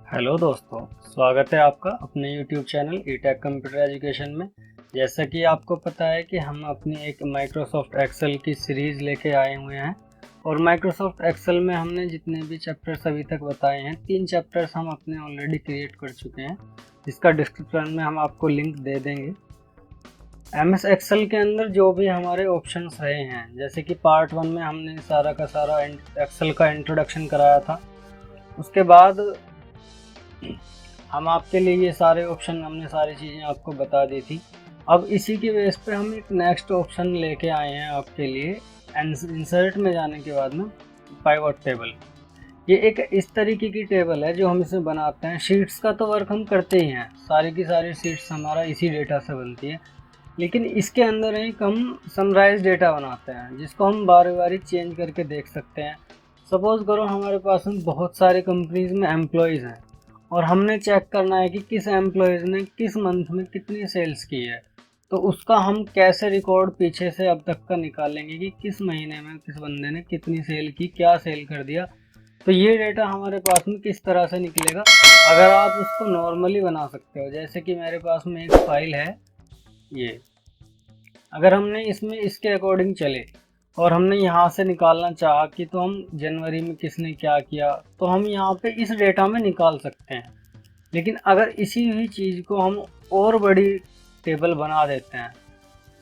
Hello दोस्तों, स्वागत है आपका अपने YouTube चैनल ईटेक कंप्यूटर एजुकेशन में। जैसा कि आपको पता है कि हम अपनी एक माइक्रोसॉफ्ट एक्सेल की सीरीज़ लेके आए हुए हैं और माइक्रोसॉफ्ट एक्सेल में हमने जितने भी चैप्टर्स अभी तक बताए हैं 3 चैप्टर्स हम अपने ऑलरेडी क्रिएट कर चुके हैं, जिसका डिस्क्रिप्शन में हम आपको लिंक दे देंगे। MS एक्सेल के अंदर जो भी हमारे ऑप्शंस रहे हैं, जैसे कि पार्ट 1 में हमने सारा का सारा एक्सेल का इंट्रोडक्शन कराया था। उसके बाद हम आपके लिए ये सारे ऑप्शन, हमने सारी चीज़ें आपको बता दी थी। अब इसी के बेस पे हम एक नेक्स्ट ऑप्शन लेके आए हैं आपके लिए। इंसर्ट में जाने के बाद में पाइवट टेबल, ये एक इस तरीके की टेबल है जो हम इसमें बनाते हैं। शीट्स का तो वर्क हम करते ही हैं, सारी की सारी शीट्स हमारा इसी डेटा से बनती है, लेकिन इसके अंदर एक हम समराइज डेटा बनाते हैं जिसको हम बारी बारी चेंज करके देख सकते हैं। सपोज़ करो हमारे पास में बहुत सारे कंपनीज में एम्प्लॉयज़ हैं और हमने चेक करना है कि किस एम्प्लॉयज़ ने किस मंथ में कितनी सेल्स की है। तो उसका हम कैसे रिकॉर्ड पीछे से अब तक का निकालेंगे कि किस महीने में किस बंदे ने कितनी सेल की, क्या सेल कर दिया। तो ये डेटा हमारे पास में किस तरह से निकलेगा, अगर आप उसको नॉर्मली बना सकते हो। जैसे कि मेरे पास में एक फ़ाइल है ये, अगर हमने इसमें इसके अकॉर्डिंग चले और हमने यहाँ से निकालना चाहा कि तो हम जनवरी में किसने क्या किया, तो हम यहाँ पे इस डेटा में निकाल सकते हैं। लेकिन अगर इसी ही चीज़ को हम और बड़ी टेबल बना देते हैं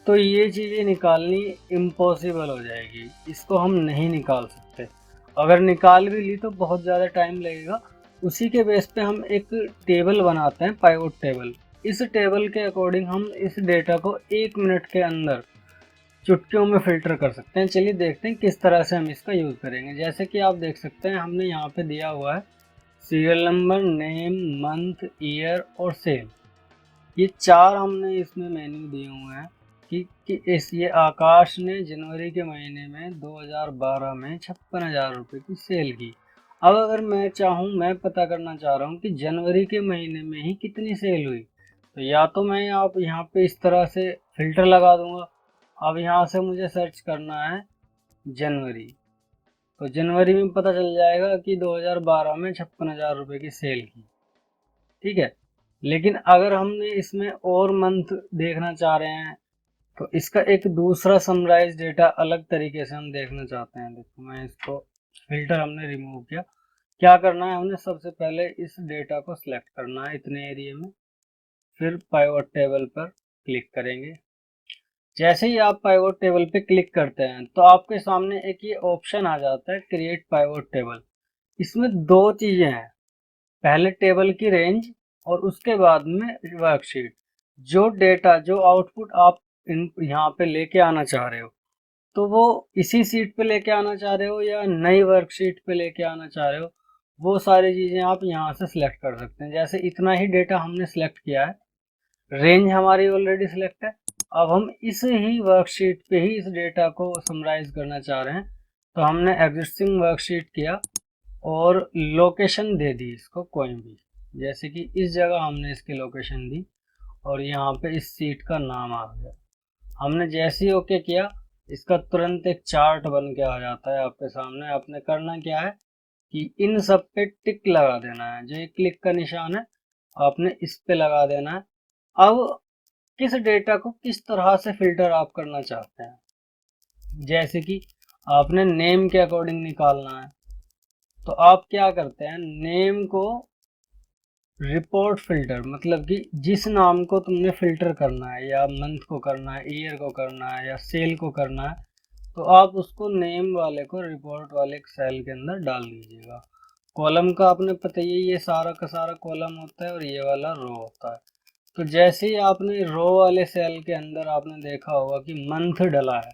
तो ये चीज़ें निकालनी इम्पॉसिबल हो जाएगी, इसको हम नहीं निकाल सकते। अगर निकाल भी ली तो बहुत ज़्यादा टाइम लगेगा। उसी के बेस पे हम एक टेबल बनाते हैं, पाइवट टेबल। इस टेबल के अकॉर्डिंग हम इस डेटा को 1 मिनट के अंदर चुटकियों में फ़िल्टर कर सकते हैं। चलिए देखते हैं किस तरह से हम इसका यूज़ करेंगे। जैसे कि आप देख सकते हैं हमने यहाँ पे दिया हुआ है serial number, name, month, year और सेल। ये 4 हमने इसमें मेन्यू दिए हुए हैं कि ये आकाश ने जनवरी के महीने में 2012 में 56,000 रुपये की सेल की। अब अगर मैं चाहूँ, मैं पता करना चाह रहा हूँ कि जनवरी के महीने में ही कितनी सेल हुई, तो या तो मैं आप यहाँ पे इस तरह से फ़िल्टर लगा दूँगा। अब यहाँ से मुझे सर्च करना है जनवरी, तो जनवरी में पता चल जाएगा कि 2012 में 56,000 रुपये की सेल की। ठीक है। लेकिन अगर हमने इसमें और मंथ देखना चाह रहे हैं तो इसका एक दूसरा समराइज डेटा अलग तरीके से हम देखना चाहते हैं। देखो, मैं इसको फिल्टर हमने रिमूव किया। क्या करना है, हमने सबसे पहले इस डेटा को सिलेक्ट करना है इतने एरिया में, फिर पाइवट टेबल पर क्लिक करेंगे। जैसे ही आप पाइवट टेबल पे क्लिक करते हैं तो आपके सामने एक ये ऑप्शन आ जाता है, क्रिएट पाइवट टेबल। इसमें दो चीजें हैं, पहले टेबल की रेंज और उसके बाद में वर्कशीट। जो डेटा, जो आउटपुट आप यहाँ पे लेके आना चाह रहे हो, तो वो इसी सीट पे लेके आना चाह रहे हो या नई वर्कशीट पे लेके आना चाह रहे हो, वो सारी चीज़ें आप यहाँ से सिलेक्ट कर सकते हैं। जैसे इतना ही डेटा हमने सिलेक्ट किया है, रेंज हमारी ऑलरेडी सिलेक्ट है। अब हम इस ही वर्कशीट पे ही इस डेटा को समराइज करना चाह रहे हैं, तो हमने एग्जिस्टिंग वर्कशीट किया और लोकेशन दे दी इसको कोई भी। जैसे कि इस जगह हमने इसकी लोकेशन दी और यहाँ पे इस सीट का नाम आ गया। हमने जैसे ही ओके किया, इसका तुरंत एक चार्ट बन के आ जाता है आपके सामने। आपने करना क्या है कि इन सब पे टिक लगा देना है, जो ये क्लिक का निशान है आपने इस पे लगा देना है। अब किस डेटा को किस तरह से फिल्टर आप करना चाहते हैं, जैसे कि आपने नेम के अकॉर्डिंग निकालना है, तो आप क्या करते हैं, नेम को रिपोर्ट फिल्टर, मतलब कि जिस नाम को तुमने फिल्टर करना है, या मंथ को करना है, ईयर को करना है, या सेल को करना है, तो आप उसको नेम वाले को रिपोर्ट वाले सेल के अंदर डाल दीजिएगा। कॉलम का आपने पता ही है, ये सारा का सारा कॉलम होता है और ये वाला रो होता है। तो जैसे ही आपने रो वाले सेल के अंदर आपने देखा होगा कि मंथ डला है,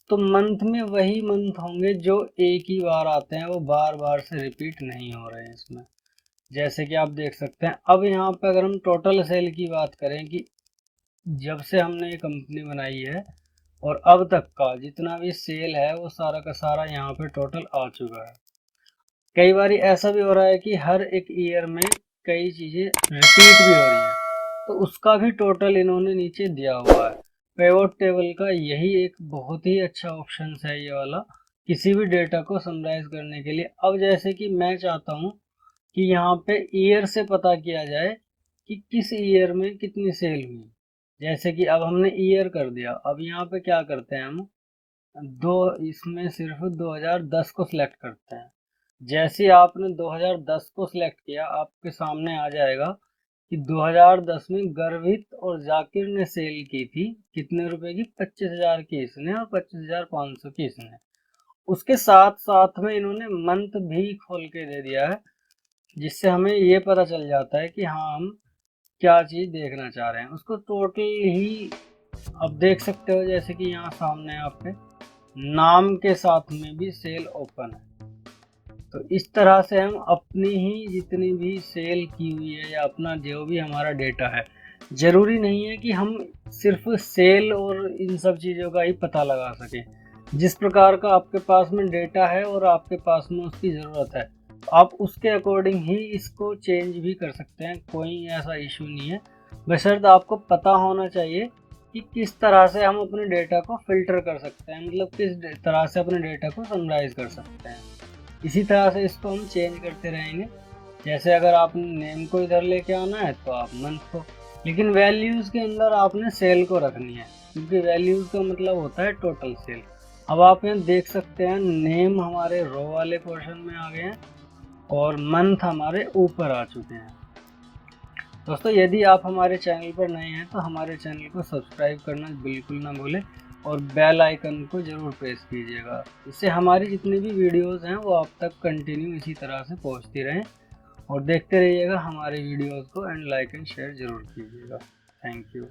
तो मंथ में वही मंथ होंगे जो एक ही बार आते हैं, वो बार बार से रिपीट नहीं हो रहे हैं इसमें। जैसे कि आप देख सकते हैं। अब यहाँ पे अगर हम टोटल सेल की बात करें कि जब से हमने ये कंपनी बनाई है और अब तक का जितना भी सेल है, वो सारा का सारा यहाँ पे टोटल आ चुका है। कई बार ऐसा भी हो रहा है कि हर एक ईयर में कई चीज़ें रिपीट भी हो रही हैं, तो उसका भी टोटल इन्होंने नीचे दिया हुआ है। पिवोट टेबल का यही एक बहुत ही अच्छा ऑप्शन है ये वाला, किसी भी डेटा को समराइज करने के लिए। अब जैसे कि मैं चाहता हूँ कि यहाँ पे ईयर से पता किया जाए कि किस ईयर में कितनी सेल हुई। जैसे कि अब हमने ईयर कर दिया, अब यहाँ पे क्या करते हैं हम, इसमें सिर्फ 2010 को सिलेक्ट करते हैं। जैसे ही आपने 2010 को सिलेक्ट किया, आपके सामने आ जाएगा कि 2010 में गर्वित और जाकिर ने सेल की थी कितने रुपए की, 25,000 की इसने और 25,500 की इसने। उसके साथ साथ में इन्होंने मंथ भी खोल के दे दिया है, जिससे हमें ये पता चल जाता है कि हाँ हम क्या चीज़ देखना चाह रहे हैं। उसको टोटल ही अब देख सकते हो, जैसे कि यहाँ सामने आपके नाम के साथ में भी सेल ओपन है। तो इस तरह से हम अपनी ही जितनी भी सेल की हुई है या अपना जो भी हमारा डेटा है, ज़रूरी नहीं है कि हम सिर्फ सेल और इन सब चीज़ों का ही पता लगा सकें। जिस प्रकार का आपके पास में डेटा है और आपके पास में उसकी ज़रूरत है, आप उसके अकॉर्डिंग ही इसको चेंज भी कर सकते हैं, कोई ऐसा इशू नहीं है। बशर्ते आपको पता होना चाहिए कि किस तरह से हम अपने डेटा को फिल्टर कर सकते हैं, मतलब किस तरह से अपने डेटा को समराइज कर सकते हैं। इसी तरह से इसको हम चेंज करते रहेंगे। जैसे अगर आपने नेम को इधर लेके आना है तो आप मंथ को, लेकिन वैल्यूज़ के अंदर आपने सेल को रखनी है, क्योंकि वैल्यूज़ का मतलब होता है टोटल सेल। अब आप यहाँ देख सकते हैं नेम हमारे रो वाले पोर्शन में आ गए हैं और मंथ हमारे ऊपर आ चुके हैं। दोस्तों, यदि आप हमारे चैनल पर नए हैं तो हमारे चैनल को सब्सक्राइब करना बिल्कुल ना भूलें और बेल आइकन को ज़रूर प्रेस कीजिएगा। इससे हमारी जितनी भी वीडियोस हैं वो आप तक कंटिन्यू इसी तरह से पहुंचती रहें। और देखते रहिएगा हमारे वीडियोस को एंड लाइक एंड शेयर ज़रूर कीजिएगा। Thank you.